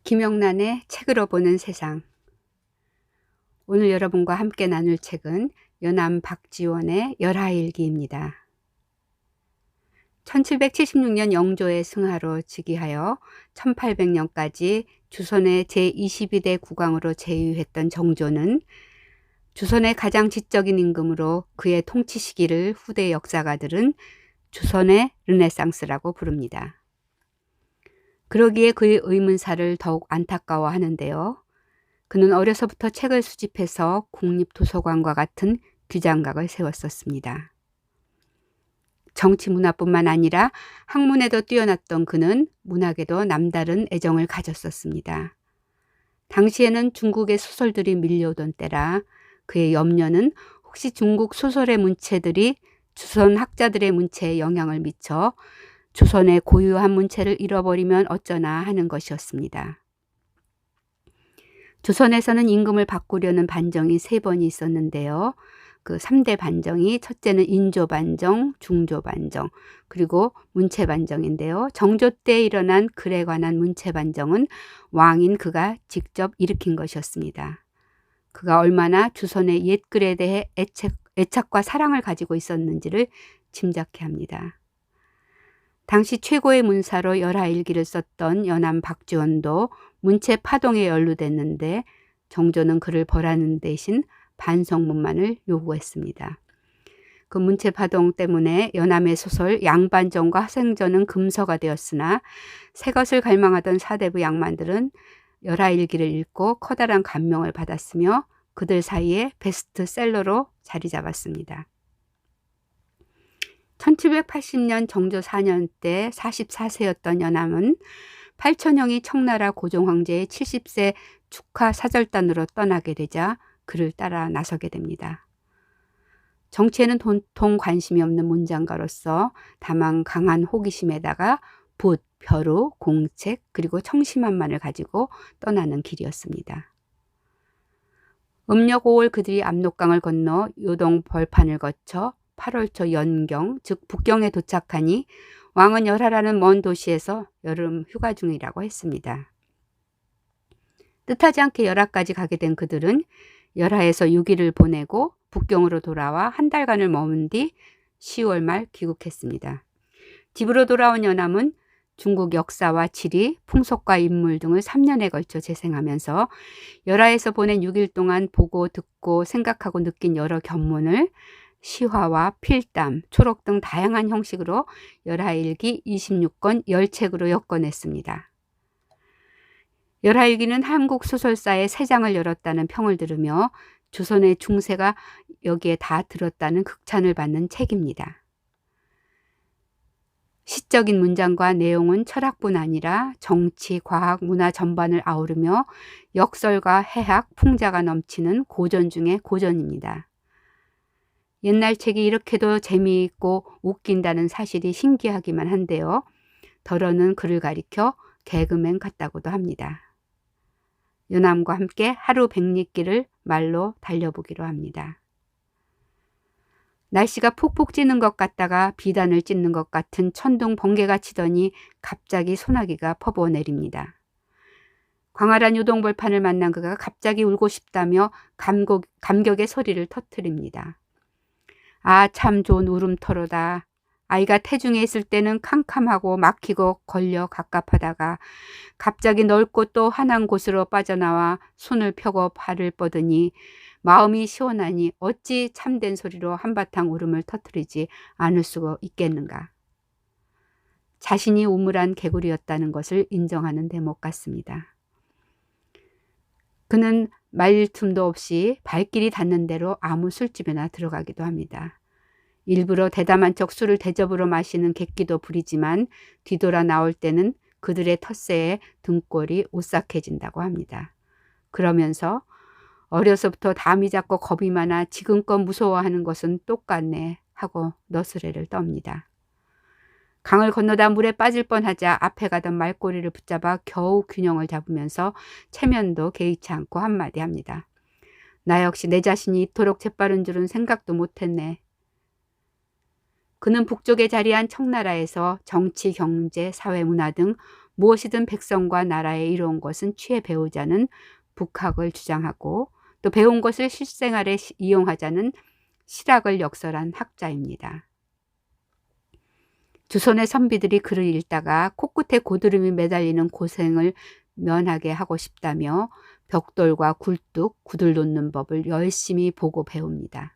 김영란의 책으로 보는 세상. 오늘 여러분과 함께 나눌 책은 연암 박지원의 열하일기입니다. 1776년 영조의 승하로 즉위하여 1800년까지 주선의 제22대 국왕으로 재위했던 정조는 주선의 가장 지적인 임금으로 그의 통치 시기를 후대 역사가들은 주선의 르네상스라고 부릅니다. 그러기에 그의 의문사를 더욱 안타까워하는데요. 그는 어려서부터 책을 수집해서 국립도서관과 같은 규장각을 세웠었습니다. 정치 문화뿐만 아니라 학문에도 뛰어났던 그는 문학에도 남다른 애정을 가졌었습니다. 당시에는 중국의 소설들이 밀려오던 때라 그의 염려는 혹시 중국 소설의 문체들이 주선 학자들의 문체에 영향을 미쳐 주선의 고유한 문체를 잃어버리면 어쩌나 하는 것이었습니다. 조선에서는 임금을 바꾸려는 반정이 3번이 있었는데요. 그 3대 반정이 첫째는 인조반정, 중조반정, 그리고 문체반정인데요. 정조 때 일어난 글에 관한 문체반정은 왕인 그가 직접 일으킨 것이었습니다. 그가 얼마나 주선의 옛글에 대해 애착과 사랑을 가지고 있었는지를 짐작케 합니다. 당시 최고의 문사로 열하일기를 썼던 연암 박지원도 문체 파동에 연루됐는데 정조는 그를 벌하는 대신 반성문만을 요구했습니다. 그 문체 파동 때문에 연암의 소설 양반정과 화생전은 금서가 되었으나 새 것을 갈망하던 사대부 양반들은 열하일기를 읽고 커다란 감명을 받았으며 그들 사이에 베스트셀러로 자리 잡았습니다. 1780년 정조 4년 때 44세였던 연암은 8천형이 청나라 고종황제의 70세 축하 사절단으로 떠나게 되자 그를 따라 나서게 됩니다. 정치에는 도통 관심이 없는 문장가로서 다만 강한 호기심에다가 붓, 벼루, 공책 그리고 청심환만을 가지고 떠나는 길이었습니다. 음력 5월 그들이 압록강을 건너 요동 벌판을 거쳐 8월 초 연경, 즉 북경에 도착하니 왕은 열하라는 먼 도시에서 여름 휴가 중이라고 했습니다. 뜻하지 않게 열하까지 가게 된 그들은 열하에서 6일을 보내고 북경으로 돌아와 한 달간을 머문 뒤 10월 말 귀국했습니다. 집으로 돌아온 연암은 중국 역사와 지리, 풍속과 인물 등을 3년에 걸쳐 재생하면서 열하에서 보낸 6일 동안 보고 듣고 생각하고 느낀 여러 견문을 시화와 필담, 초록 등 다양한 형식으로 열하일기 26권 10책으로 엮어냈습니다. 열하일기는 한국 소설사의 새 장을 열었다는 평을 들으며 조선의 중세가 여기에 다 들었다는 극찬을 받는 책입니다. 시적인 문장과 내용은 철학뿐 아니라 정치, 과학, 문화 전반을 아우르며 역설과 해학, 풍자가 넘치는 고전 중의 고전입니다. 옛날 책이 이렇게도 재미있고 웃긴다는 사실이 신기하기만 한데요. 더러는 그를 가리켜 개그맨 같다고도 합니다. 연암과 함께 하루 100리길을 말로 달려보기로 합니다. 날씨가 푹푹 찌는 것 같다가 비단을 찢는 것 같은 천둥 번개가 치더니 갑자기 소나기가 퍼부어내립니다. 광활한 요동벌판을 만난 그가 갑자기 울고 싶다며 감격의 소리를 터뜨립니다. 아, 참 좋은 울음터로다. 아이가 태중에 있을 때는 캄캄하고 막히고 걸려 갑갑하다가 갑자기 넓고 또 환한 곳으로 빠져나와 손을 펴고 발을 뻗으니 마음이 시원하니 어찌 참된 소리로 한바탕 울음을 터뜨리지 않을 수가 있겠는가. 자신이 우물한 개구리였다는 것을 인정하는 대목 같습니다. 그는 말릴 틈도 없이 발길이 닿는 대로 아무 술집에나 들어가기도 합니다. 일부러 대담한 척 술을 대접으로 마시는 객기도 부리지만 뒤돌아 나올 때는 그들의 텃세에 등골이 오싹해진다고 합니다. 그러면서 어려서부터 담이 작고 겁이 많아 지금껏 무서워하는 것은 똑같네 하고 너스레를 떱니다. 강을 건너다 물에 빠질 뻔하자 앞에 가던 말꼬리를 붙잡아 겨우 균형을 잡으면서 체면도 개의치 않고 한마디 합니다. 나 역시 내 자신이 이토록 재빠른 줄은 생각도 못했네. 그는 북쪽에 자리한 청나라에서 정치, 경제, 사회, 문화 등 무엇이든 백성과 나라에 이로운 것은 취해 배우자는 북학을 주장하고 또 배운 것을 실생활에 이용하자는 실학을 역설한 학자입니다. 조선의 선비들이 그를 읽다가 코끝에 고드름이 매달리는 고생을 면하게 하고 싶다며 벽돌과 굴뚝, 구들 놓는 법을 열심히 보고 배웁니다.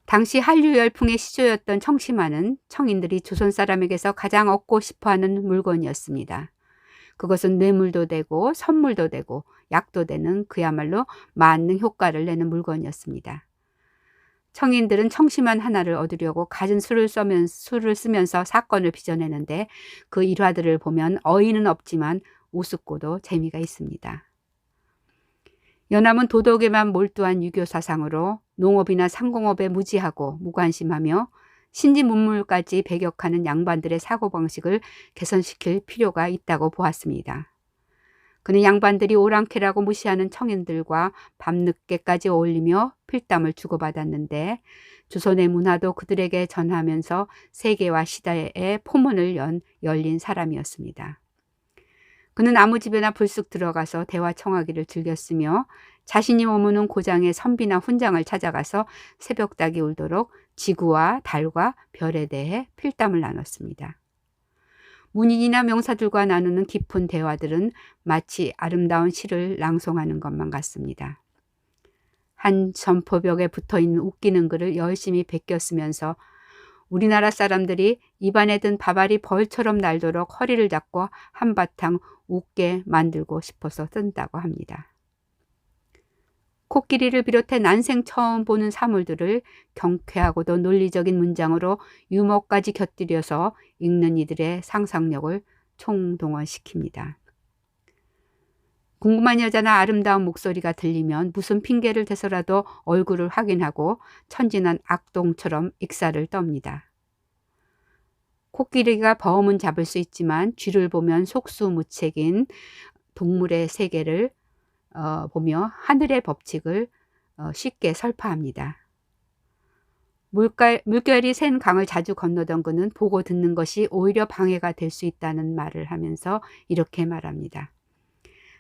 당시 한류 열풍의 시조였던 청심환은 청인들이 조선 사람에게서 가장 얻고 싶어하는 물건이었습니다. 그것은 뇌물도 되고 선물도 되고 약도 되는 그야말로 만능 효과를 내는 물건이었습니다. 청인들은 청심환 하나를 얻으려고 갖은 수를 쓰면서 사건을 빚어내는데 그 일화들을 보면 어이는 없지만 우습고도 재미가 있습니다. 연암은 도덕에만 몰두한 유교 사상으로 농업이나 상공업에 무지하고 무관심하며 신지문물까지 배격하는 양반들의 사고방식을 개선시킬 필요가 있다고 보았습니다. 그는 양반들이 오랑캐라고 무시하는 청인들과 밤늦게까지 어울리며 필담을 주고받았는데 조선의 문화도 그들에게 전하면서 세계와 시대의 포문을 열린 사람이었습니다. 그는 아무 집에나 불쑥 들어가서 대화청하기를 즐겼으며 자신이 머무는 고장의 선비나 훈장을 찾아가서 새벽닭이 울도록 지구와 달과 별에 대해 필담을 나눴습니다. 문인이나 명사들과 나누는 깊은 대화들은 마치 아름다운 시를 낭송하는 것만 같습니다. 한 점포벽에 붙어있는 웃기는 글을 열심히 베껴쓰면서 우리나라 사람들이 입안에 든 밥알이 벌처럼 날도록 허리를 잡고 한바탕 웃게 만들고 싶어서 쓴다고 합니다. 코끼리를 비롯해 난생 처음 보는 사물들을 경쾌하고도 논리적인 문장으로 유머까지 곁들여서 읽는 이들의 상상력을 총동원시킵니다. 궁금한 여자나 아름다운 목소리가 들리면 무슨 핑계를 대서라도 얼굴을 확인하고 천진한 악동처럼 익사를 떱니다. 코끼리가 범은 잡을 수 있지만 쥐를 보면 속수무책인 동물의 세계를 보며 하늘의 법칙을 쉽게 설파합니다. 물결이 샌 강을 자주 건너던 그는 보고 듣는 것이 오히려 방해가 될 수 있다는 말을 하면서 이렇게 말합니다.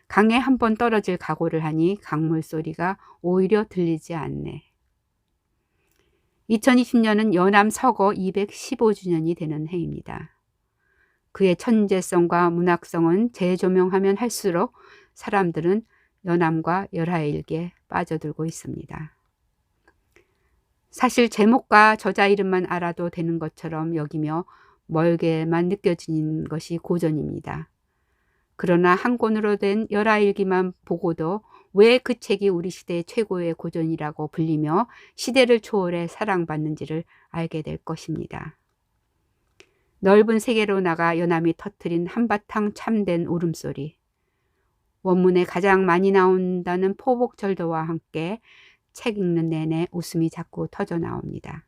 강에 한 번 떨어질 각오를 하니 강물 소리가 오히려 들리지 않네. 2020년은 연암 서거 215주년이 되는 해입니다. 그의 천재성과 문학성은 재조명하면 할수록 사람들은 연암과 열하일기에 빠져들고 있습니다. 사실 제목과 저자 이름만 알아도 되는 것처럼 여기며 멀게만 느껴지는 것이 고전입니다. 그러나 한 권으로 된 열하일기만 보고도 왜 그 책이 우리 시대의 최고의 고전이라고 불리며 시대를 초월해 사랑받는지를 알게 될 것입니다. 넓은 세계로 나가 연암이 터뜨린 한바탕 참된 울음소리. 원문에 가장 많이 나온다는 포복절도와 함께 책 읽는 내내 웃음이 자꾸 터져 나옵니다.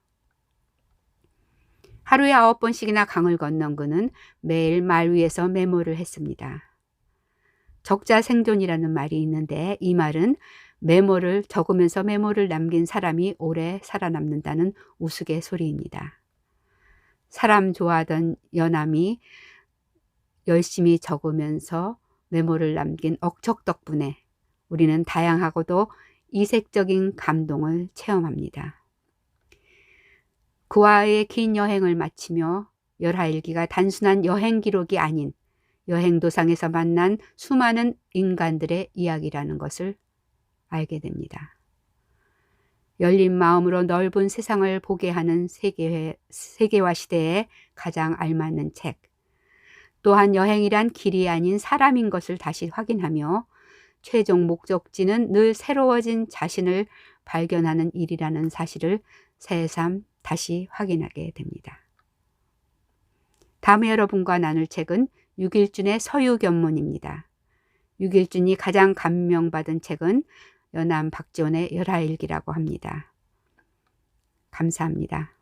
하루에 9번씩이나 강을 건넌 그는 매일 말 위에서 메모를 했습니다. 적자 생존이라는 말이 있는데 이 말은 메모를 적으면서 메모를 남긴 사람이 오래 살아남는다는 우스갯소리입니다. 사람 좋아하던 연암이 열심히 적으면서 메모를 남긴 억척 덕분에 우리는 다양하고도 이색적인 감동을 체험합니다. 그와의 긴 여행을 마치며 열하일기가 단순한 여행 기록이 아닌 여행도상에서 만난 수많은 인간들의 이야기라는 것을 알게 됩니다. 열린 마음으로 넓은 세상을 보게 하는 세계화 시대에 가장 알맞는 책. 또한 여행이란 길이 아닌 사람인 것을 다시 확인하며 최종 목적지는 늘 새로워진 자신을 발견하는 일이라는 사실을 새삼 다시 확인하게 됩니다. 다음에 여러분과 나눌 책은 유길준의 서유견문입니다. 유길준이 가장 감명받은 책은 연암 박지원의 열하일기라고 합니다. 감사합니다.